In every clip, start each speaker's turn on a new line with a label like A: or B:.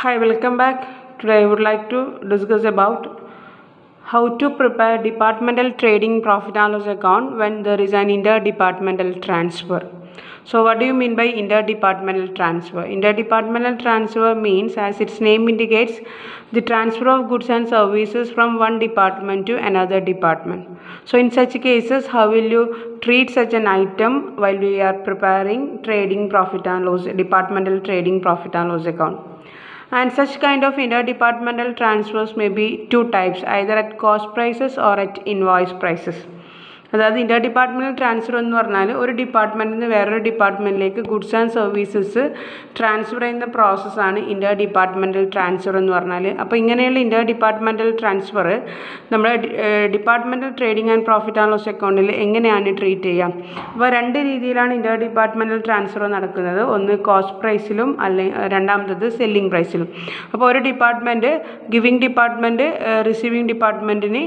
A: Hi, welcome back. Today I would like to discuss about how to prepare departmental trading profit and loss account when there is an interdepartmental transfer. So what do you mean by interdepartmental transfer? Interdepartmental transfer means, as its name indicates, the transfer of goods and services from one department to another department. So in such cases, how will you treat such an item while we are preparing trading profit and loss, departmental trading profit and loss account? And such kind of interdepartmental transfers may be two types, either at cost prices or at invoice prices. അതായത് ഇൻ്റർഡിപ്പാർട്ട്മെൻറ്റൽ transfer എന്ന് പറഞ്ഞാൽ ഒരു ഡിപ്പാർട്ട്മെൻറ്റിൽ നിന്ന് വേറൊരു ഡിപ്പാർട്ട്മെൻറ്റിലേക്ക് goods and services transfer ചെയ്യുന്ന പ്രോസസ്സാണ് ഇൻ്റർഡിപ്പാർട്ട്മെൻറ്റൽ ട്രാൻസ്ഫർ എന്ന് പറഞ്ഞാൽ. അപ്പോൾ ഇങ്ങനെയുള്ള ഇൻ്റർഡിപ്പാർട്ട്മെൻറ്റൽ ട്രാൻസ്ഫർ നമ്മൾ departmental trading and profit and loss അക്കൗണ്ടിൽ എങ്ങനെയാണ് ട്രീറ്റ് ചെയ്യുക? അപ്പോൾ രണ്ട് രീതിയിലാണ് ഇൻ്റർഡിപ്പാർട്ട്മെൻറ്റൽ ട്രാൻസ്ഫർ നടക്കുന്നത്. ഒന്ന് കോസ്റ്റ് പ്രൈസിലും രണ്ടാമത്തത് സെല്ലിംഗ് പ്രൈസിലും. അപ്പോൾ ഒരു ഡിപ്പാർട്ട്മെൻറ്റ് ഗിവിംഗ് ഡിപ്പാർട്ട്മെൻറ്റ് റിസീവിംഗ് ഡിപ്പാർട്ട്മെൻറ്റിന്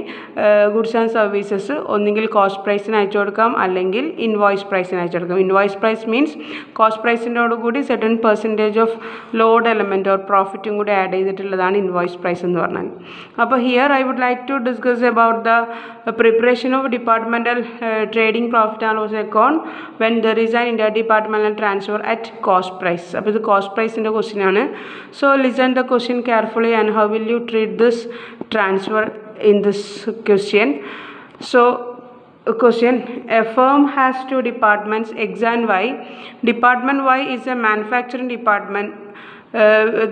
A: ഗുഡ്സ് ആൻഡ് സർവീസസ് ഒന്നുകിൽ കോസ്റ്റ് പ്രൈസിന് അയച്ചു കൊടുക്കാം, അല്ലെങ്കിൽ ഇൻവോയ്സ് പ്രൈസിന് അയച്ചു കൊടുക്കാം. ഇൻവോയ്സ് പ്രൈസ് മീൻസ് കോസ്റ്റ് പ്രൈസിനോട് കൂടി certain percentage of load element or പ്രോഫിറ്റും കൂടി ആഡ് ചെയ്തിട്ടുള്ളതാണ് ഇൻവോയ്സ് പ്രൈസ് എന്ന് പറഞ്ഞാൽ. അപ്പോൾ here I would like to discuss about the preparation of departmental trading profit and loss account when there is an interdepartmental transfer at cost price. അപ്പോൾ ഇത് cost പ്രൈസിൻ്റെ question ആണ്. So listen the question carefully and how will U treat this transfer in this question. So question: a firm has two departments, X and Y. Department Y is a manufacturing department.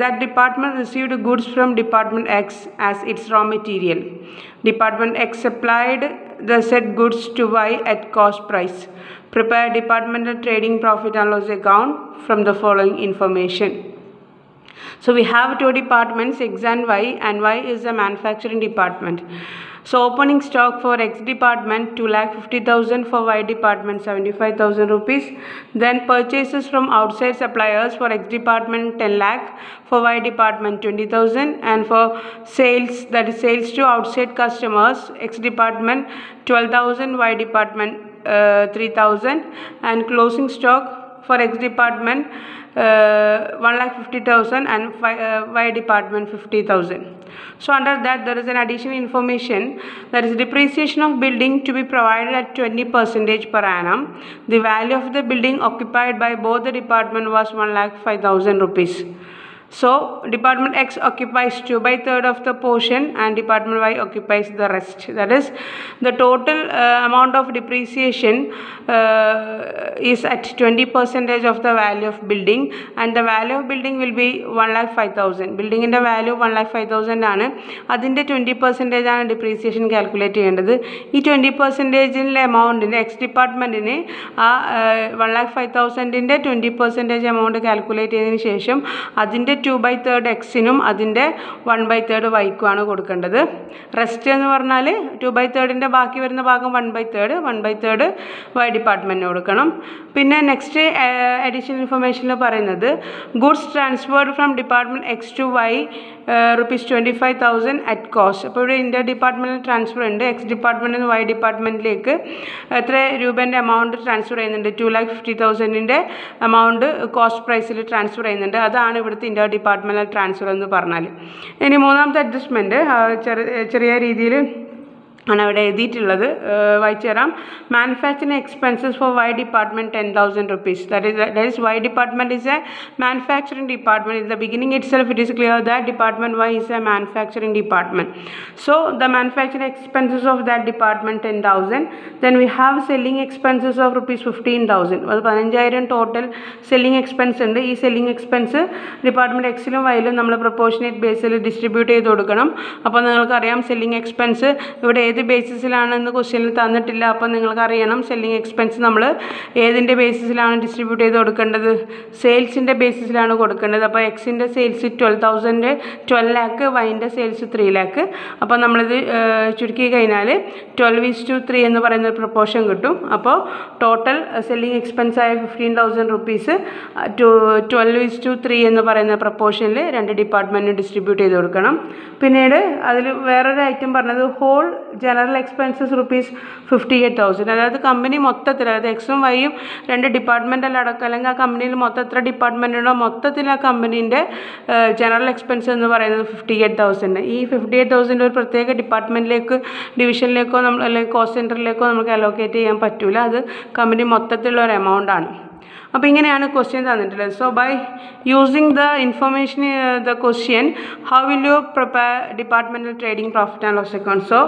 A: That department received goods from Department X as its raw material. Department X supplied the said goods to Y at cost price. Prepare departmental trading profit and loss account from the following information. So we have two departments, X and Y is a manufacturing department. So opening stock for X department 2,50,000, for Y department 75,000 rupees. Then purchases from outside suppliers for X department 10 lakh, for Y department 20,000, and for sales, that is sales to outside customers, X department 12,000, Y department 3,000, and closing stock for X department 1,50,000 and Y department 50,000. So under that there is an additional information, that is depreciation of building to be provided at 20% per annum. The value of the building occupied by both the department was 1,05,000 rupees. So department X occupies 2/3 of the portion and department Y occupies the rest. That is, the total amount of depreciation is at 20% of the value of building, and the value of building will be 1,05,000. Building in the value 1,05,000 ആണ്. അതിൻ്റെ 20% ആണ് depreciation calculate ചെയ്യേണ്ടത്. ഈ 20% എമൗണ്ടിന് X ഡിപ്പാർട്ട്മെൻറ്റിന് ആ 1,05,000 20% amount calculate ചെയ്തതിന് ശേഷം അതിൻ്റെ 2/3 എക്സിനും അതിൻ്റെ 1/3 വൈക്കുമാണ് കൊടുക്കേണ്ടത്. റെസ്റ്റ് എന്ന് പറഞ്ഞാൽ 2/3 ബാക്കി വരുന്ന ഭാഗം 1/3 വൈ ഡിപ്പാർട്ട്മെൻറ്റിന് കൊടുക്കണം. പിന്നെ നെക്സ്റ്റ് അഡീഷണൽ ഇൻഫർമേഷനിൽ പറയുന്നത് goods transferred from department X to Y ₹25,000 at cost. അപ്പോൾ ഇവിടെ ഇന്റർ ഡിപ്പാർട്ട്മെൻറ്റൽ ട്രാൻസ്ഫർ ഉണ്ട്. എക്സ് ഡിപ്പാർട്ട്മെൻറ്റിൽ നിന്ന് വൈ ഡിപ്പാർട്ട്മെൻറ്റിലേക്ക് എത്ര രൂപേൻ്റെ എമൗണ്ട് ട്രാൻസ്ഫർ ചെയ്യുന്നുണ്ട്? 2,50,000 എമൗണ്ട് കോസ്റ്റ് പ്രൈസിൽ ട്രാൻസ്ഫർ ചെയ്യുന്നുണ്ട്. അതാണ് ഇവിടുത്തെ ഇന്റർ ഡിപ്പാർട്ട്മെൻറ്റൽ ട്രാൻസ്ഫർ എന്ന് പറഞ്ഞാൽ. ഇനി മൂന്നാമത്തെ അഡ്ജസ്റ്റ്മെൻറ്റ് ചെറിയ രീതിയിൽ ആണ് അവിടെ എഴുതിയിട്ടുള്ളത്, വായിച്ചു തരാം. Manufacturing expenses for Y department 10,000 rupees. That is why department is a manufacturing department. In the beginning itself it is clear that department Y is a manufacturing department. So the manufacturing expenses of that department 10,000. Then we have selling expenses of ₹15,000. അത് 15,000 total selling expense ഉണ്ട്. ഈ selling expense department എക്സിലും വൈയിലും നമ്മൾ proportionate ബേസിൽ distribute ചെയ്ത് കൊടുക്കണം. അപ്പോൾ നിങ്ങൾക്കറിയാം selling expense ഇവിടെ ഏത് ബേസിസിലാണെന്ന് ക്വസ്റ്റ്യനിൽ തന്നിട്ടില്ല. അപ്പോൾ നിങ്ങൾക്ക് അറിയണം സെല്ലിംഗ് എക്സ്പെൻസ് നമ്മൾ ഏതിൻ്റെ ബേസിസിലാണ് ഡിസ്ട്രിബ്യൂട്ട് ചെയ്ത് കൊടുക്കേണ്ടത്? സെയിൽസിൻ്റെ ബേസിസിലാണ് കൊടുക്കേണ്ടത്. അപ്പോൾ എക്സിൻ്റെ സെയിൽസ് 12 lakh, വൈൻ്റെ സെയിൽസ് 3 lakh. അപ്പോൾ നമ്മളിത് ചുരുക്കി കഴിഞ്ഞാൽ 12:3 എന്ന് പറയുന്ന ഒരു പ്രൊപ്പോർഷൻ കിട്ടും. അപ്പോൾ ടോട്ടൽ സെല്ലിംഗ് എക്സ്പെൻസ് ആയ 15,000 rupees 12:3 എന്ന് പറയുന്ന പ്രൊപ്പോർഷനിൽ രണ്ട് ഡിപ്പാർട്ട്മെൻറ്റിന് ഡിസ്ട്രിബ്യൂട്ട് ചെയ്ത് കൊടുക്കണം. പിന്നീട് അതിൽ വേറൊരു ഐറ്റം പറഞ്ഞത് ഹോൾ ജനറൽ എക്സ്പെൻസസ് ₹58,000. അതായത് കമ്പനി മൊത്തത്തിൽ, അതായത് എക്സും വൈയും രണ്ട് ഡിപ്പാർട്ട്മെൻറ്റെല്ലാം അടക്കം, അല്ലെങ്കിൽ ആ കമ്പനിയിൽ മൊത്തം എത്ര ഡിപ്പാർട്ട്മെൻ്റ് ഉണ്ടോ മൊത്തത്തിൽ ആ കമ്പനീൻ്റെ ജനറൽ എക്സ്പെൻസ് എന്ന് പറയുന്നത് 58,000. ഈ 58,000 ഒരു പ്രത്യേക ഡിപ്പാർട്ട്മെൻറ്റിലേക്ക്, ഡിവിഷനിലേക്കോ അല്ലെങ്കിൽ കോസ്റ്റ് സെൻറ്ററിലേക്കോ നമുക്ക് അലോക്കേറ്റ് ചെയ്യാൻ പറ്റില്ല. അത് കമ്പനി മൊത്തത്തിലുള്ള ഒരു എമൗണ്ട് ആണ്. അപ്പോൾ ഇങ്ങനെയാണ് ക്വസ്റ്റ്യൻ തന്നിട്ടുള്ളത്. So by using the information the question, how will you prepare departmental trading profit and loss account? So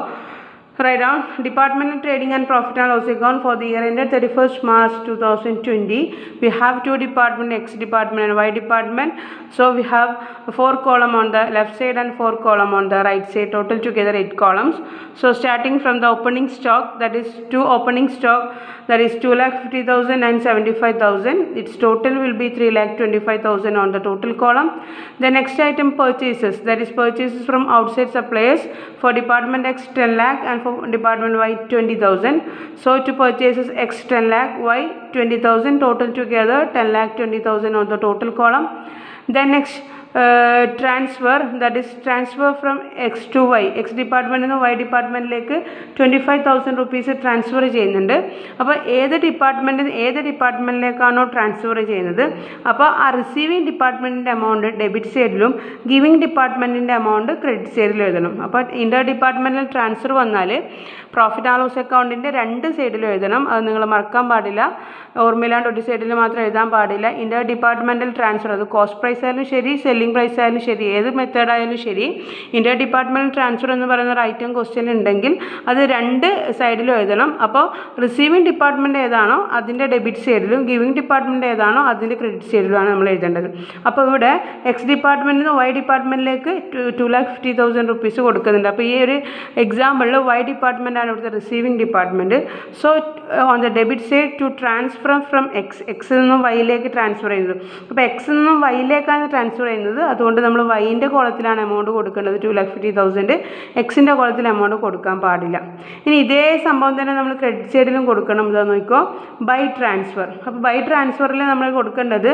A: write down departmental trading and profit and loss account for the year ended 31st March 2020. We have two department, X department and Y department. So we have 4 column on the left side and 4 column on the right side, total together 8 columns. So starting from the opening stock, that is two opening stock, that is 2,50,000 and 75,000. Its total will be 3,25,000 on the total column. The next item purchases, that is purchases from outside suppliers for department X 10 lakh and for department Y 20,000. So to purchases X 10 lakh, Y 20,000, total together 10,20,000 on the total column. Then next transfer, that is transfer from X to Y. X department നിന്ന് Y ഡിപ്പാർട്ട്മെൻറ്റിലേക്ക് 25,000 rupees transfer ചെയ്യുന്നുണ്ട്. അപ്പോൾ ഏത് ഡിപ്പാർട്ട്മെൻറ്റിലേക്കാണോ transfer ചെയ്യുന്നത്, അപ്പോൾ ആ receiving ഡിപ്പാർട്ട്മെൻറ്റിൻ്റെ amount debit സൈഡിലും giving ഡിപ്പാർട്ട്മെൻറ്റിൻ്റെ എമൗണ്ട് ക്രെഡിറ്റ് സൈഡിലും എഴുതണം. അപ്പോൾ ഇൻ്റർ ഡിപ്പാർട്ട്മെൻറ്റൽ ട്രാൻസ്ഫർ വന്നാൽ പ്രോഫിറ്റ് ആൻഡ് ലോസ് അക്കൗണ്ടിൻ്റെ രണ്ട് സൈഡിലും എഴുതണം. അത് നിങ്ങൾ മറക്കാൻ പാടില്ല. ഓർമ്മയില്ലാണ്ട് ഒരു സൈഡിൽ മാത്രം എഴുതാൻ പാടില്ല. ഇൻ്റർ ഡിപ്പാർട്ട്മെൻറ്റൽ ട്രാൻസ്ഫർ, അത് കോസ്റ്റ് പ്രൈസ് ആയാലും ശരി, സെല്ലിംഗ് പ്രൈസ് ആയാലും ശരി, ഏത് മെത്തേഡ് ആയാലും ശരി, ഇൻ്റർ ഡിപ്പാർട്ട്മെൻറ്റൽ ട്രാൻസ്ഫർ എന്ന് പറയുന്ന ഒരു ഐറ്റം ക്വസ്റ്റ്യൻ ഉണ്ടെങ്കിൽ അത് രണ്ട് സൈഡിലും എഴുതണം. അപ്പോൾ റിസീവിങ് ഡിപ്പാർട്ട്മെൻറ്റ് ഏതാണോ അതിൻ്റെ ഡെബിറ്റ് സൈഡിലും ഗിവിങ് ഡിപ്പാർട്ട്മെൻറ്റ് ഏതാണോ അതിൻ്റെ ക്രെഡിറ്റ് സൈഡിലുമാണ് നമ്മൾ എഴുതേണ്ടത്. അപ്പോൾ ഇവിടെ എക്സ് ഡിപ്പാർട്ട്മെൻറ്റിൽ നിന്ന് വൈ ഡിപ്പാർട്ട്മെൻറ്റിലേക്ക് 2,50,000 rupees കൊടുക്കുന്നുണ്ട്. അപ്പോൾ ഈ ഒരു എക്സാമ്പിളിൽ വൈ ഡിപ്പാർട്ട്മെൻറ്റാണ് ഇവിടുത്തെ receiving department. So on the debit side to transfer from എക്സിൽ നിന്നും വൈയിലേക്ക് ട്രാൻസ്ഫർ ചെയ്യുന്നത്. അപ്പോൾ എക്സിൽ നിന്നും വൈയിലേക്കാണ് ട്രാൻസ്ഫർ ചെയ്യുന്നത്. അതുകൊണ്ട് നമ്മൾ വൈൻ്റെ കോളത്തിലാണ് എമൗണ്ട് കൊടുക്കേണ്ടത് 2,50,000. എക്സിൻ്റെ കോളത്തിൽ എമൗണ്ട് കൊടുക്കാൻ പാടില്ല. ഇനി ഇതേ സംഭവം തന്നെ നമ്മൾ ക്രെഡിറ്റ് സൈഡിലും കൊടുക്കണം. ഇതാ നോക്കിക്കോ, ബൈ ട്രാൻസ്ഫർ. അപ്പോൾ ബൈ ട്രാൻസ്ഫറിൽ നമ്മൾ കൊടുക്കേണ്ടത്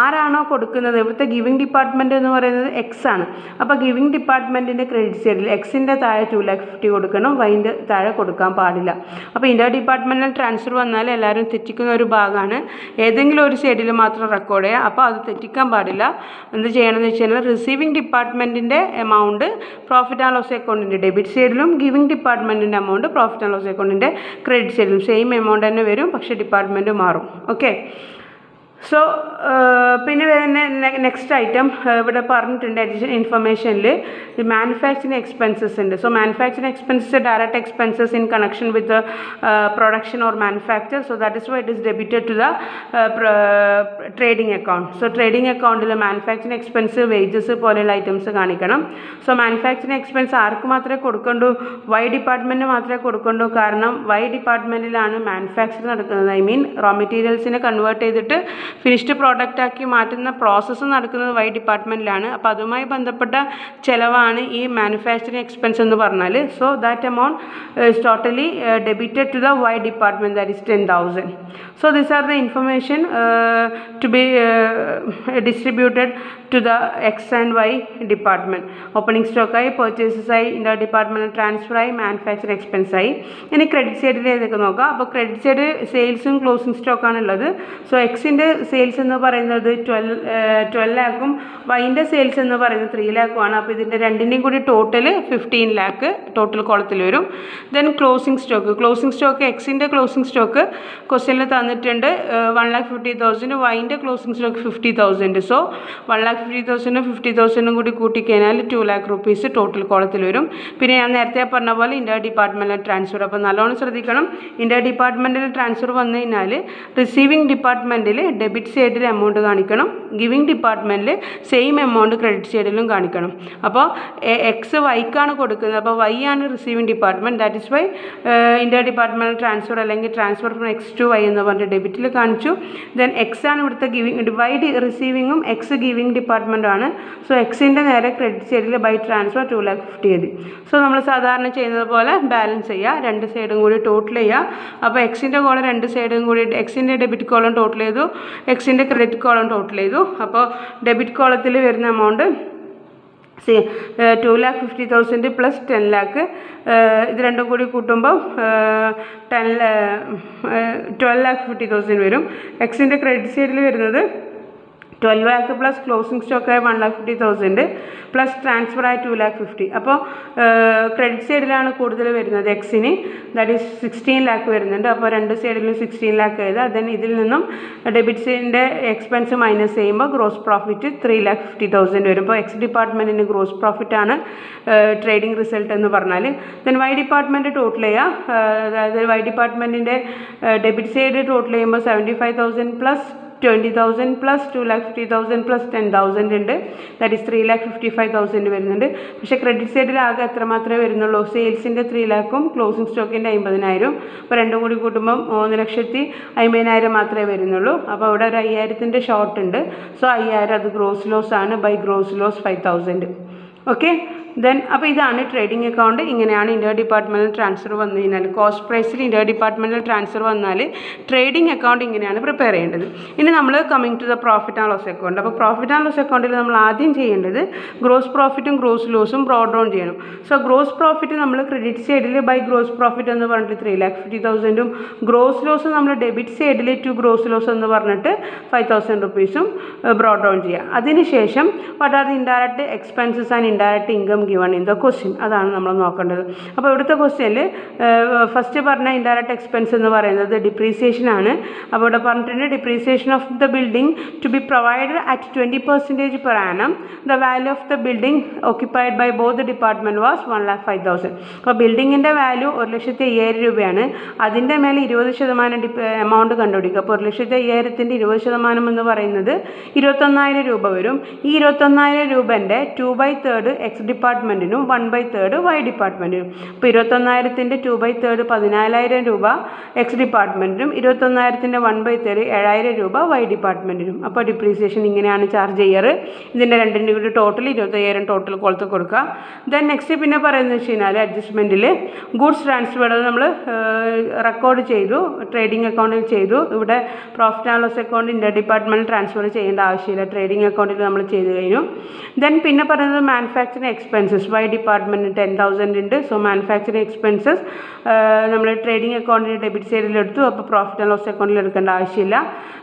A: ആരാണോ കൊടുക്കുന്നത്, ഇവിടുത്തെ ഗിവിങ് ഡിപ്പാർട്ട്മെൻറ്റ് എന്ന് പറയുന്നത് എക്സ് ആണ്. അപ്പോൾ ഗിവിങ് ഡിപ്പാർട്ട്മെൻറ്റിൻ്റെ ക്രെഡിറ്റ് സൈഡിൽ എക്സിൻ്റെ താഴെ 2,50,000 കൊടുക്കണം, വൈൻ്റെ താഴെ കൊടുക്കാൻ പാടില്ല. അപ്പോൾ ഇൻ്റർ ഡിപ്പാർട്ട്മെൻറ്റൽ ട്രാൻസ്ഫർ വന്നാൽ എല്ലാവരും തെറ്റിക്കുന്ന ഒരു ഭാഗമാണ്. ഏതെങ്കിലും ഒരു സൈഡിൽ മാത്രം റെക്കോർഡ് ചെയ്യുക. അപ്പോൾ അത് തെറ്റിക്കാൻ പാടില്ല. എന്ത് ചെയ്യണമെന്ന് വെച്ച് കഴിഞ്ഞാൽ റിസീവിങ് ഡിപ്പാർട്ട്മെൻറ്റിൻ്റെ എമൗണ്ട് പ്രോഫിറ്റ് ആൻഡ് ലോസ് അക്കൗണ്ടിൻ്റെ ഡെബിറ്റ് സൈഡിലും ഗിവിങ് ഡിപ്പാർട്ട്മെൻറ്റിൻ്റെ എമൗണ്ട് പ്രോഫിറ്റ് ആൻഡ് ലോസ് അക്കൗണ്ടിൻ്റെ ക്രെഡിറ്റ് സൈഡിലും സെയിം എമൗണ്ട് തന്നെ വരും, പക്ഷേ ഡിപ്പാർട്ട്മെൻറ്റ് മാറും. ഓക്കെ. സോ പിന്നെ നെക്സ്റ്റ് ഐറ്റം ഇവിടെ പറഞ്ഞിട്ടുണ്ട് അഡീഷണൽ ഇൻഫർമേഷനിൽ മാനുഫാക്ചറിങ് എക്സ്പെൻസസ് ഉണ്ട്. So manufacturing expenses direct expenses in connection with production or manufacture. So that is why it is debited to the trading account. So trading അക്കൗണ്ടിൽ manufacturing expense, wages പോലെയുള്ള items കാണിക്കണം. So manufacturing expense ആർക്ക് മാത്രമേ കൊടുക്കണ്ടൂ? Y department മാത്രമേ കൊടുക്കണ്ടൂ. കാരണം Y ഡിപ്പാർട്ട്മെൻറ്റിലാണ് manufacture നടക്കുന്നത്. I mean raw മെറ്റീരിയൽസിനെ convert ചെയ്തിട്ട് finished product ആക്കി മാറ്റുന്ന പ്രോസസ്സ് നടക്കുന്നത് വൈ ഡിപ്പാർട്ട്മെൻറ്റിലാണ്. അപ്പോൾ അതുമായി ബന്ധപ്പെട്ട ചിലവാണ് ഈ മാനുഫാക്ചറിങ് എക്സ്പെൻസ് എന്ന് പറഞ്ഞാൽ. So that amount is totally debited to the Y department, that is 10,000. So these are the information to be distributed to the X and Y department. Opening stock ആയി, purchases ആയി, inter departmental transfer ആയി, manufacturing expense ആയി. ഇനി credit സൈഡിലേക്ക് നോക്കാം. അപ്പോൾ credit side സെയിൽസും closing സ്റ്റോക്കാണ് ഉള്ളത്. സോ എക്സിൻ്റെ സെയിൽസ് എന്ന് പറയുന്നത് 12 lakhും വൈൻ്റെ സെയിൽസ് എന്ന് പറയുന്നത് 3 lakhുമാണ്. അപ്പോൾ ഇതിൻ്റെ രണ്ടിൻ്റെയും കൂടി ടോട്ടൽ 15 lakh ടോട്ടൽ കോളത്തിൽ വരും. ദെൻ ക്ലോസിംഗ് സ്റ്റോക്ക് എക്സിൻ്റെ ക്ലോസിംഗ് സ്റ്റോക്ക് ക്വസ്റ്റ്യനിൽ തന്നിട്ടുണ്ട് 1,50,000, വൈൻ്റെ ക്ലോസിംഗ് സ്റ്റോക്ക് 50,000. സോ 1,50,000 50,000 കൂടി കൂട്ടിക്കഴിഞ്ഞാൽ 2 lakh rupees ടോട്ടൽ കോളത്തിൽ വരും. പിന്നെ ഞാൻ നേരത്തെ പറഞ്ഞ പോലെ ഇൻ്റർ ഡിപ്പാർട്ട്മെൻറ്റൽ ട്രാൻസ്ഫർ. അപ്പോൾ നല്ലോണം ശ്രദ്ധിക്കണം. ഇൻ്റർ ഡിപ്പാർട്ട്മെൻറ്റൽ ട്രാൻസ്ഫർ വന്നു കഴിഞ്ഞാൽ റിസീവിങ് ഡിപ്പാർട്ട്മെൻറ്റിൽ ഡെബിറ്റ് സൈഡിൽ എമൗണ്ട് കാണിക്കണം, ഗിവിങ് ഡിപ്പാർട്ട്മെൻറ്റിൽ സെയിം എമൗണ്ട് ക്രെഡിറ്റ് സൈഡിലും കാണിക്കണം. അപ്പോൾ എക്സ് വൈക്കാണ് കൊടുക്കുന്നത്, അപ്പോൾ വൈ ആണ് receiving department. That is Y inter departmental transfer അല്ലെങ്കിൽ transfer from X to Y എന്ന് പറഞ്ഞിട്ട് ഡെബിറ്റിൽ കാണിച്ചു. ദെൻ എക്സ് ആണ് ഇവിടുത്തെ ഗിവിങ്, വൈ റിസീവിങ്ങും എക്സ് ഗിവിങ് ഡിപ്പാർട്ട്മെൻറ്റാണ്. സോ എക്സിൻ്റെ നേരെ ക്രെഡിറ്റ് സൈഡിൽ ബൈ ട്രാൻസ്ഫർ 2,50,000 എഴുതി. സോ നമ്മൾ സാധാരണ ചെയ്യുന്നത് പോലെ ബാലൻസ് ചെയ്യുക, രണ്ട് സൈഡും കൂടി ടോട്ടൽ ചെയ്യുക. അപ്പോൾ എക്സിൻ്റെ കോളം രണ്ട് സൈഡും കൂടി, എക്സിൻ്റെ ഡെബിറ്റ് കോളം ടോട്ടൽ ചെയ്തു, എക്സിൻ്റെ ക്രെഡിറ്റ് കോളം ടോട്ടൽ ചെയ്തു. അപ്പോൾ ഡെബിറ്റ് കോളത്തിൽ വരുന്ന എമൗണ്ട് 2,50,000 പ്ലസ് 10 lakh ഇത് രണ്ടും കൂടി കൂട്ടുമ്പോൾ 12,50,000 വരും. എക്സിൻ്റെ ക്രെഡിറ്റ് സൈഡിൽ വരുന്നത് 12 lakh പ്ലസ് ക്ലോസിംഗ് സ്റ്റോക്കായ 1,50,000 പ്ലസ് ട്രാൻസ്ഫർ ആയ 2,50,000. അപ്പോൾ ക്രെഡിറ്റ് സൈഡിലാണ് കൂടുതൽ വരുന്നത് എക്സിന്, ദാറ്റ് ഈസ് 16 lakh വരുന്നുണ്ട്. അപ്പോൾ രണ്ട് സൈഡിലും 16 lakh എഴുതുക. ദെൻ ഇതിൽ നിന്നും ഡെബിറ്റ് സൈഡിൻ്റെ എക്സ്പെൻസ് മൈനസ് ചെയ്യുമ്പോൾ ഗ്രോസ് പ്രോഫിറ്റ് 3,50,000 വരും. അപ്പോൾ എക്സ് ഡിപ്പാർട്ട്മെൻറ്റിന് ഗ്രോസ് പ്രോഫിറ്റാണ് ട്രേഡിംഗ് റിസൾട്ട് എന്ന് പറഞ്ഞാൽ. ദെൻ വൈ ഡിപ്പാർട്ട്മെൻറ്റ് ടോട്ടൽ ചെയ്യുക, അതായത് വൈ ഡിപ്പാർട്ട്മെൻറ്റിൻ്റെ ഡെബിറ്റ് സൈഡ് ടോട്ടൽ ചെയ്യുമ്പോൾ 75,000 പ്ലസ് 20,000 പ്ലസ് 2,50,000 പ്ലസ് 10,000 ഉണ്ട്, ദാറ്റ് ഈസ് 3,55,000 വരുന്നുണ്ട്. പക്ഷേ ക്രെഡിറ്റ് സൈഡിൽ ആകെ എത്ര മാത്രമേ വരുന്നുള്ളൂ? സെയിൽസിൻ്റെ 3 lakhും ക്ലോസിംഗ് സ്റ്റോക്കിൻ്റെ 50,000. അപ്പോൾ രണ്ടും കൂടി കൂട്ടുമ്പം 3,50,000 മാത്രമേ വരുന്നുള്ളൂ. അപ്പോൾ അവിടെ ഒരു 5,000 ഷോർട്ട് ഉണ്ട്. സോ 5,000 അത് ഗ്രോസ് ലോസ് ആണ്. By gross loss 5,000. Okay. Then അപ്പോൾ ഇതാണ് ട്രേഡിംഗ് അക്കൗണ്ട്. ഇങ്ങനെയാണ് ഇൻ്റർ ഡിപ്പാർട്ട്മെൻറ്റൽ ട്രാൻസ്ഫർ വന്നു കഴിഞ്ഞാൽ, കോസ്റ്റ് പ്രൈസിൽ ഇൻ്റർ ഡിപ്പാർട്ട്മെൻറ്റൽ ട്രാൻസ്ഫർ വന്നാൽ ട്രേഡിംഗ് അക്കൗണ്ട് ഇങ്ങനെയാണ് പ്രിപ്പയർ ചെയ്യേണ്ടത്. ഇനി നമ്മൾ coming to the profit and loss account. അപ്പോൾ പ്രോഫിറ്റ് ആൻഡ് ലോസ് അക്കൗണ്ടിൽ നമ്മൾ ആദ്യം ചെയ്യേണ്ടത് ഗ്രോസ് പ്രോഫിറ്റും ഗ്രോസ് ലോസും ബ്രോഡ് ഡൗൺ ചെയ്യണം. സോ ഗ്രോസ് പ്രോഫിറ്റ് നമ്മൾ ക്രെഡിറ്റ് സൈഡിൽ ബൈ ഗ്രോസ് പ്രോഫിറ്റ് എന്ന് പറഞ്ഞിട്ട് 3,50,000, ഗ്രോസ് ലോസ് നമ്മൾ ഡെബിറ്റ് സൈഡിൽ ടു ഗ്രോസ് ലോസ് എന്ന് പറഞ്ഞിട്ട് 5,000 rupees ബ്രോഡ് ഡൗൺ ചെയ്യുക. അതിനുശേഷം what are the indirect expenses and indirect income given in the question, അതാണ് നമ്മൾ നോക്കേണ്ടത്. അപ്പോൾ ഇവിടുത്തെ ക്വസ്റ്റ്യനിൽ ഫസ്റ്റ് പറഞ്ഞ ഇൻഡയറക്റ്റ് എക്സ്പെൻസ് എന്ന് പറയുന്നത് ഡിപ്രീസിയേഷൻ ആണ്. അപ്പോൾ ഇവിടെ പറഞ്ഞിട്ടുണ്ട് depreciation of the building to be provided at 20% per annum. The value of the building occupied by both the department was 1,05,000. അപ്പോൾ ബിൽഡിങ്ങിൻ്റെ വാല്യൂ 1,05,000 രൂപയാണ്. അതിൻ്റെ മേലെ 20% എമൗണ്ട് കണ്ടുപിടിക്കുക. അപ്പോൾ 1,05,000ൻ്റെ 20% എന്ന് പറയുന്നത് 21,000 രൂപ വരും. ഈ 21,000 രൂപൻ്റെ 2/3 എക്സ് ഡിപ്പാർട്ട്മെൻറ്റിനും 1/3 വൈ ഡിപ്പാർട്ട്മെൻറ്റിനും. അപ്പോൾ 21,000ൻ്റെ 2/3 14,000 രൂപ എക്സ് ഡിപ്പാർട്ട്മെൻറ്റിനും, 21,000ൻ്റെ 1/3 7,000 രൂപ വൈ ഡിപ്പാർട്ട്മെൻറ്റിനും. അപ്പോൾ ഡിപ്രീസിയേഷൻ ഇങ്ങനെയാണ് ചാർജ് ചെയ്യാറ്. ഇതിൻ്റെ രണ്ടിൻ്റെ കൂടി ടോട്ടൽ 25,000 ടോട്ടൽ കൊടുത്ത് കൊടുക്കുക. ദെൻ നെക്സ്റ്റ് പിന്നെ പറയുന്നത് വെച്ച് കഴിഞ്ഞാൽ അഡ്ജസ്റ്റ്മെൻറ്റിൽ ഗുഡ്സ് ട്രാൻസ്ഫർ നമ്മൾ റെക്കോർഡ് ചെയ്തു, ട്രേഡിംഗ് അക്കൗണ്ടിൽ ചെയ്തു. ഇവിടെ profit and loss account inter ഡിപ്പാർട്ട്മെൻറ്റിൽ ട്രാൻസ്ഫർ ചെയ്യേണ്ട ആവശ്യമില്ല, ട്രേഡിംഗ് അക്കൗണ്ടിൽ നമ്മൾ ചെയ്ത് കഴിഞ്ഞു. ദെൻ പിന്നെ പറയുന്നത് മാനുഫാക്ചറിങ് എക്സ്പെൻസസ് വൈ ഡിപ്പാർട്ട്മെൻറ്റിന് 10,000 ഉണ്ട്. സോ മാനുഫാക്ചറിങ് എക്സ്പെൻസസ് നമ്മൾ ട്രേഡിംഗ് അക്കൗണ്ടിൽ ഡെബിറ്റ് സൈഡിലെടുത്തു. അപ്പോൾ പ്രോഫിറ്റ് ആൻഡ് ലോസ് അക്കൗണ്ടിൽ എടുക്കേണ്ട ആവശ്യമില്ല.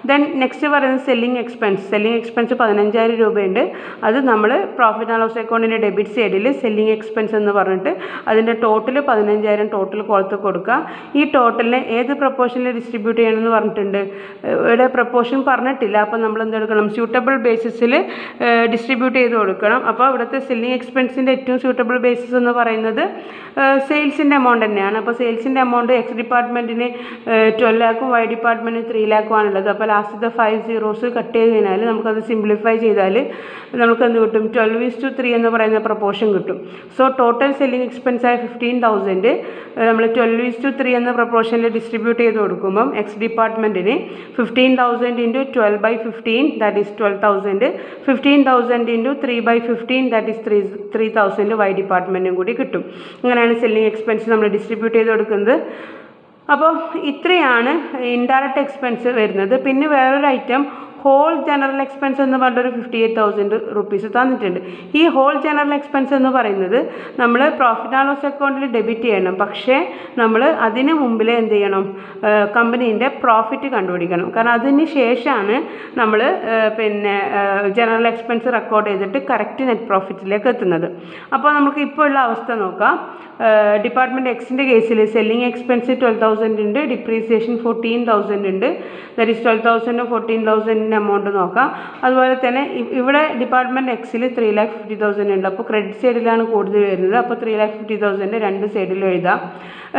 A: ദെൻ നെക്സ്റ്റ് പറയുന്നത് സെല്ലിംഗ് എക്സ്പെൻസ്. സെല്ലിംഗ് എക്സ്പെൻസ് 15,000 രൂപയുണ്ട്. അത് നമ്മൾ പ്രോഫിറ്റ് ആൻഡ് ലോസ് അക്കൗണ്ടിൻ്റെ ഡെബിറ്റ് സൈഡിൽ സെല്ലിംഗ് എക്സ്പെൻസ് എന്ന് പറഞ്ഞിട്ട് അതിൻ്റെ ടോട്ടൽ 15,000 ടോട്ടൽ കൊടുത്ത് കൊടുക്കുക. ഈ ടോട്ടലിനെ ഏത് പ്രപ്പോർഷനിൽ ഡിസ്ട്രിബ്യൂട്ട് ചെയ്യണമെന്ന് പറഞ്ഞിട്ടുണ്ട്. ഇവിടെ പ്രപ്പോർഷൻ പറഞ്ഞിട്ടില്ല. അപ്പോൾ നമ്മൾ എന്തെടുക്കണം? സ്യൂട്ടബിൾ ബേസിസിൽ ഡിസ്ട്രിബ്യൂട്ട് ചെയ്ത് കൊടുക്കണം. അപ്പോൾ ഇവിടുത്തെ സെല്ലിംഗ് എക്സ്പെൻസിൻ്റെ ഏറ്റവും സ്യൂട്ടബിൾ ബേസിസ് എന്ന് പറയുന്നത് സെയിൽസിൻ്റെ എമൗണ്ട് തന്നെയാണ്. അപ്പോൾ സെയിൽസിൻ്റെ എമൗണ്ട് എക്സ് ഡിപ്പാർട്ട്മെൻറ്റിന് 12 lakhും വൈ ഡിപ്പാർട്ട്മെൻറ്റിന് 3 lakhും ആണുള്ളത്. അപ്പോൾ ലാസ്റ്റത്തെ 5 zeros കട്ട് ചെയ്ത് കഴിഞ്ഞാൽ നമുക്കത് സിംപ്ലിഫൈ ചെയ്താൽ നമുക്ക് എന്ത് കിട്ടും? 12:3 എന്ന് പറയുന്ന പ്രപ്പോർഷൻ കിട്ടും. സോ ടോട്ടൽ സെല്ലിംഗ് എക്സ്പെൻസ് ആയ 15,000 നമ്മൾ 12:3 എന്ന പ്രപ്പോർഷനിൽ ഡിസ്ട്രിബ്യൂട്ട് ചെയ്ത് കൊടുക്കുമ്പം എക്സ് ഡിപ്പാർട്ട്മെൻറ്റിന് 15,000 × 12/15 that is 12,000, 15,000 × 3/15 that is 3,000 Y ഡിപ്പാർട്ട്മെൻറ്റും കൂടി കിട്ടും. അങ്ങനെയാണ് സെല്ലിംഗ് എക്സ്പെൻസ് നമ്മൾ ഡിസ്ട്രിബ്യൂട്ട് ചെയ്ത് കൊടുക്കുന്നത്. അപ്പോൾ ഇത്രയാണ് ഇൻഡയറക്റ്റ് എക്സ്പെൻസ് വരുന്നത്. പിന്നെ വേറൊരു ഐറ്റം ഹോൾ ജനറൽ എക്സ്പെൻസ് എന്ന് പറഞ്ഞൊരു 58,000 rupees തന്നിട്ടുണ്ട്. ഈ ഹോൾ ജനറൽ എക്സ്പെൻസ് എന്ന് പറയുന്നത് നമ്മൾ പ്രോഫിറ്റ് ആൻഡ് ലോസ് അക്കൗണ്ടിൽ ഡെബിറ്റ് ചെയ്യണം. പക്ഷേ നമ്മൾ അതിന് മുമ്പിൽ എന്ത് ചെയ്യണം? കമ്പനീൻ്റെ പ്രോഫിറ്റ് കണ്ടുപിടിക്കണം. കാരണം അതിന് ശേഷമാണ് നമ്മൾ പിന്നെ ജനറൽ എക്സ്പെൻസ് റെക്കോർഡ് ചെയ്തിട്ട് കറക്റ്റ് നെറ്റ് പ്രോഫിറ്റിലേക്ക് എത്തുന്നത്. അപ്പോൾ നമുക്ക് ഇപ്പോൾ ഉള്ള അവസ്ഥ നോക്കാം. ഡിപ്പാർട്ട്മെൻറ്റ് എക്സിൻ്റെ കേസിൽ സെല്ലിംഗ് എക്സ്പെൻസ് 12,000 ഉണ്ട്, ഡിപ്രീസിയേഷൻ 14,000 ഉണ്ട്. ദാറ്റ് ഈസ് 12,000 14,000 എമൗണ്ട് നോക്കാം. അതുപോലെ തന്നെ ഇവിടെ ഡിപ്പാർട്ട്മെൻറ്റ് എക്സിൽ 3,50,000 ഉണ്ട്. അപ്പോൾ ക്രെഡിറ്റ് സൈഡിലാണ് കൂടുതൽ വരുന്നത്. അപ്പോൾ 3,50,000 രണ്ട് സൈഡിലും എഴുതാം.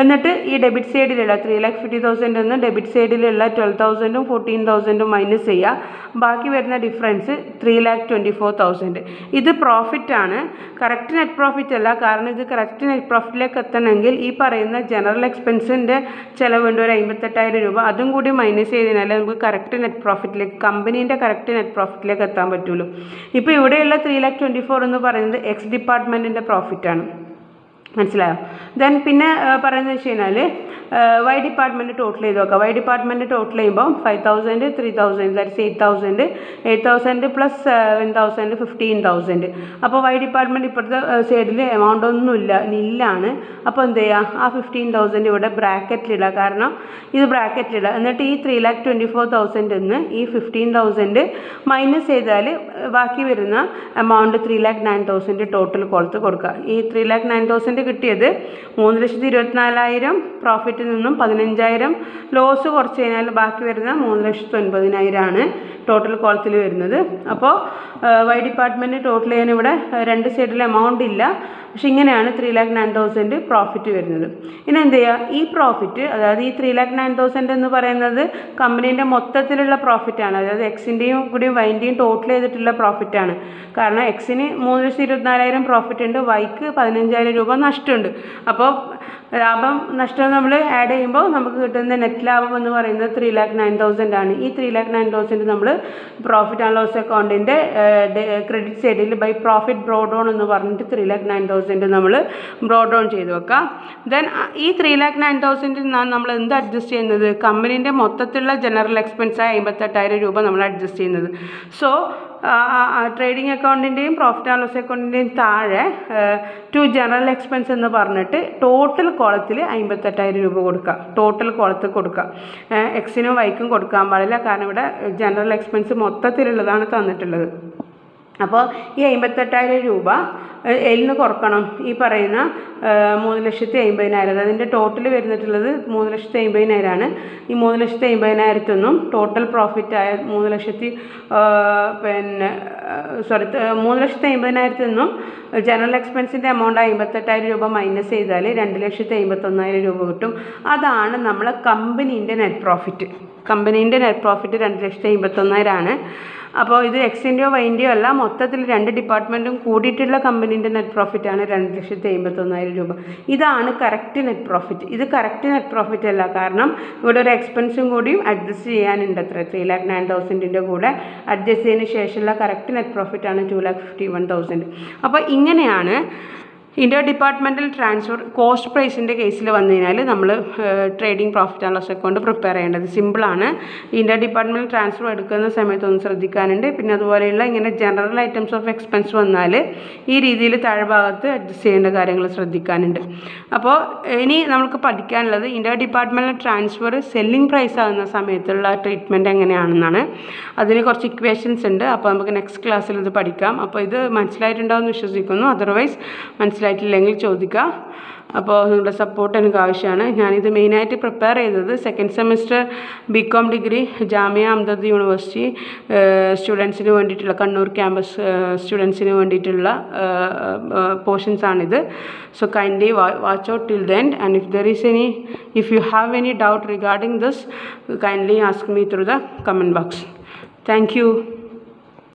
A: എന്നിട്ട് ഈ ഡെബിറ്റ് സൈഡിലുള്ള 3,50,000 എന്ന് ഡെബിറ്റ് സൈഡിലുള്ള 12,000ഉം 14,000ഉം മൈനസ് ചെയ്യുക. ബാക്കി വരുന്ന ഡിഫറൻസ് 3,24,000. ഇത് പ്രോഫിറ്റാണ്, കറക്റ്റ് നെറ്റ് പ്രോഫിറ്റ് അല്ല. കാരണം ഇത് കറക്റ്റ് നെറ്റ് പ്രോഫിറ്റിലേക്ക് എത്തണമെങ്കിൽ ഈ പറയുന്ന ജനറൽ എക്സ്പെൻസിൻ്റെ ചിലവുണ്ട് ഒരു 58,000 രൂപ. അതും കൂടി മൈനസ് ചെയ്തതിനാൽ നമുക്ക് കറക്റ്റ് നെറ്റ് പ്രോഫിറ്റിലേക്ക്, കമ്പനീൻ്റെ കറക്റ്റ് നെറ്റ് പ്രോഫിറ്റിലേക്ക് എത്താൻ പറ്റുള്ളൂ. ഇപ്പോൾ ഇവിടെയുള്ള 3,24,000 എന്ന് പറയുന്നത് എക്സ് ഡിപ്പാർട്ട്മെൻറ്റിൻ്റെ പ്രോഫിറ്റാണ്. മനസ്സിലായോ? ദെൻ പിന്നെ പറയുന്നത് വെച്ച് കഴിഞ്ഞാൽ വൈ ഡിപ്പാർട്ട്മെൻറ്റ് ടോട്ടൽ ചെയ്ത് നോക്കാം. വൈ ഡിപ്പാർട്ട്മെൻറ്റ് ടോട്ടൽ ചെയ്യുമ്പോൾ 5,000 3,000 ദാറ്റ്സ് 8,000 8,000 പ്ലസ് 7,000 15,000. അപ്പോൾ വൈ ഡിപ്പാർട്ട്മെൻറ്റ് ഇപ്പോഴത്തെ സൈഡിൽ എമൗണ്ട് ഒന്നുമില്ല, നില്ലാണ്. അപ്പോൾ എന്ത് ചെയ്യുക, ആ 15,000 ഇവിടെ ബ്രാക്കറ്റിലിടുക. കാരണം ഇത് ബ്രാക്കറ്റിലിടുക. എന്നിട്ട് ഈ 3,24,000 നിന്ന് ഈ 15,000 മൈനസ് ചെയ്താൽ ബാക്കി വരുന്ന എമൗണ്ട് 3,09,000 ടോട്ടൽ കൊടുത്ത് കൊടുക്കുക. ഈ 3,09,000 കിട്ടിയത് 3,24,000 പ്രോഫിറ്റിൽ നിന്നും 15,000 ലോസ് കുറച്ച് കഴിഞ്ഞാൽ ബാക്കി വരുന്ന 3,09,000 ടോട്ടൽ കോളത്തിൽ വരുന്നത്. അപ്പോൾ വൈ ഡിപ്പാർട്ട്മെൻറ്റ് ടോട്ടൽ ചെയ്യാൻ ഇവിടെ രണ്ട് സൈഡിൽ എമൗണ്ട് ഇല്ല, പക്ഷെ ഇങ്ങനെയാണ് 3,09,000 പ്രോഫിറ്റ് വരുന്നത്. ഇനി എന്ത് ചെയ്യുക, ഈ പ്രോഫിറ്റ് അതായത് ഈ 3,09,000 എന്ന് പറയുന്നത് കമ്പനീൻ്റെ മൊത്തത്തിലുള്ള പ്രോഫിറ്റാണ്. അതായത് എക്സിൻ്റെയും കൂടിയും വൈൻ്റെയും ടോട്ടൽ ചെയ്തിട്ടുള്ള പ്രോഫിറ്റാണ്. കാരണം എക്സിന് 3,24,000 പ്രോഫിറ്റ് ഉണ്ട്, വൈക്ക് 15,000 രൂപ നഷ്ടമുണ്ട്. അപ്പോൾ ലാഭം നഷ്ടം നമ്മൾ ആഡ് ചെയ്യുമ്പോൾ നമുക്ക് കിട്ടുന്ന നെറ്റ് ലാഭം എന്ന് പറയുന്നത് 3,09,000 ആണ്. ഈ 3,09,000 നമ്മൾ പ്രോഫിറ്റ് ആൻഡ് ലോസ് അക്കൗണ്ടിൻ്റെ ക്രെഡിറ്റ് സൈഡിൽ ബൈ പ്രോഫിറ്റ് ബ്രോഡ് ഓൺ എന്ന് പറഞ്ഞിട്ട് 3,09,000 നമ്മൾ ബ്രോഡ് ഓൺ ചെയ്ത് വെക്കാം. ദെൻ ഈ 3,09,000 നിന്നാണ് നമ്മൾ എന്ത് അഡ്ജസ്റ്റ് ചെയ്യുന്നത്, കമ്പനീൻ്റെ മൊത്തത്തിലുള്ള ജനറൽ എക്സ്പെൻസായ 58,000 രൂപ നമ്മൾ അഡ്ജസ്റ്റ് ചെയ്യുന്നത്. സോ ട്രേഡിംഗ് അക്കൗണ്ടിൻ്റെയും പ്രോഫിറ്റ് ആൻഡ് ലോസ് അക്കൗണ്ടിൻ്റെയും താഴെ ടു ജനറൽ എക്സ്പെൻസ് എന്ന് പറഞ്ഞിട്ട് ടോട്ടൽ കോളത്തിൽ 58,000 രൂപ കൊടുക്കുക. ടോട്ടൽ കോളത്തിൽ കൊടുക്കുക. എക്സിനും വൈക്കും കൊടുക്കാൻ പാടില്ല, കാരണം ഇവിടെ ജനറൽ എക്സ്പെൻസ് മൊത്തത്തിലുള്ളതാണ് തന്നിട്ടുള്ളത്. അപ്പോൾ ഈ 58,000 രൂപ എല്ലിന് കുറക്കണം. ഈ പറയുന്ന 3,50,000 അതിൻ്റെ ടോട്ടൽ വരുന്നിട്ടുള്ളത് 3,50,000 ആണ്. ഈ 3,50,000 ടോട്ടൽ പ്രോഫിറ്റായ 3,50,000 ജനറൽ എക്സ്പെൻസിൻ്റെ എമൗണ്ട് 58,000 രൂപ മൈനസ് ചെയ്താൽ 2,51,000 രൂപ കിട്ടും. അതാണ് നമ്മളെ കമ്പനീൻ്റെ നെറ്റ് പ്രോഫിറ്റ്. കമ്പനീൻ്റെ നെറ്റ് പ്രോഫിറ്റ് 2,51,000 ആണ്. അപ്പോൾ ഇത് എക്സിൻ്റെയോ വൈൻ്റെയോ അല്ല, മൊത്തത്തിൽ രണ്ട് ഡിപ്പാർട്ട്മെൻറ്റും കൂടിയിട്ടുള്ള കമ്പനീൻ്റെ നെറ്റ് പ്രോഫിറ്റാണ് 2,51,000 രൂപ. ഇതാണ് കറക്റ്റ് നെറ്റ് പ്രോഫിറ്റ്. ഇത് കറക്റ്റ് നെറ്റ് പ്രോഫിറ്റ് അല്ല, കാരണം ഇവിടെ ഒരു എക്സ്പെൻസും കൂടിയും അഡ്ജസ്റ്റ് ചെയ്യാനുണ്ട്. അത്ര 3,09,000 കൂടെ അഡ്ജസ്റ്റ് ചെയ്തതിന് ശേഷമുള്ള കറക്റ്റ് നെറ്റ് പ്രോഫിറ്റാണ് 2,51,000. അപ്പോൾ ഇങ്ങനെയാണ് ഇന്റർ ഡിപ്പാർട്ട്മെൻറ്റൽ ട്രാൻസ്ഫർ കോസ്റ്റ് പ്രൈസിൻ്റെ കേസിൽ വന്നു കഴിഞ്ഞാൽ നമ്മൾ trading profit and loss account prepare ചെയ്യേണ്ടത്. സിമ്പിളാണ്. ഇന്റർ ഡിപ്പാർട്ട്മെൻറ്റൽ ട്രാൻസ്ഫർ എടുക്കുന്ന സമയത്തൊന്ന് ശ്രദ്ധിക്കാനുണ്ട്. പിന്നെ അതുപോലെയുള്ള ഇങ്ങനെ ജനറൽ ഐറ്റംസ് ഓഫ് എക്സ്പെൻസ് വന്നാൽ ഈ രീതിയിൽ താഴ്ഭാഗത്ത് അഡ്ജസ്റ്റ് ചെയ്യേണ്ട കാര്യങ്ങൾ ശ്രദ്ധിക്കാനുണ്ട്. അപ്പോൾ ഇനി നമുക്ക് പഠിക്കാനുള്ളത് inter departmental transfer selling price ആകുന്ന സമയത്തുള്ള ട്രീറ്റ്മെൻറ്റ് എങ്ങനെയാണെന്നാണ്. അതിന് കുറച്ച് ഇക്വേഷൻസ് ഉണ്ട്. അപ്പോൾ നമുക്ക് നെക്സ്റ്റ് ക്ലാസ്സിൽ ഇത് പഠിക്കാം. അപ്പോൾ ഇത് മനസ്സിലായിട്ടുണ്ടാവുമെന്ന് വിശ്വസിക്കുന്നു. അതർവൈസ് മനസ്സിലായിട്ടില്ലെങ്കിൽ ചോദിക്കുക. അപ്പോൾ നിങ്ങളുടെ സപ്പോർട്ട് എനിക്ക് ആവശ്യമാണ്. ഞാനിത് മെയിനായിട്ട് പ്രിപ്പയർ ചെയ്തത് second semester BCom degree Jamia Ahmad university സ്റ്റുഡൻസിന് വേണ്ടിയിട്ടുള്ള, കണ്ണൂർ ക്യാമ്പസ് സ്റ്റുഡൻസിന് വേണ്ടിയിട്ടുള്ള പോർഷൻസാണിത്. So kindly watch out till the end, and if you have any doubt regarding this, kindly ask me through the comment box. Thank you.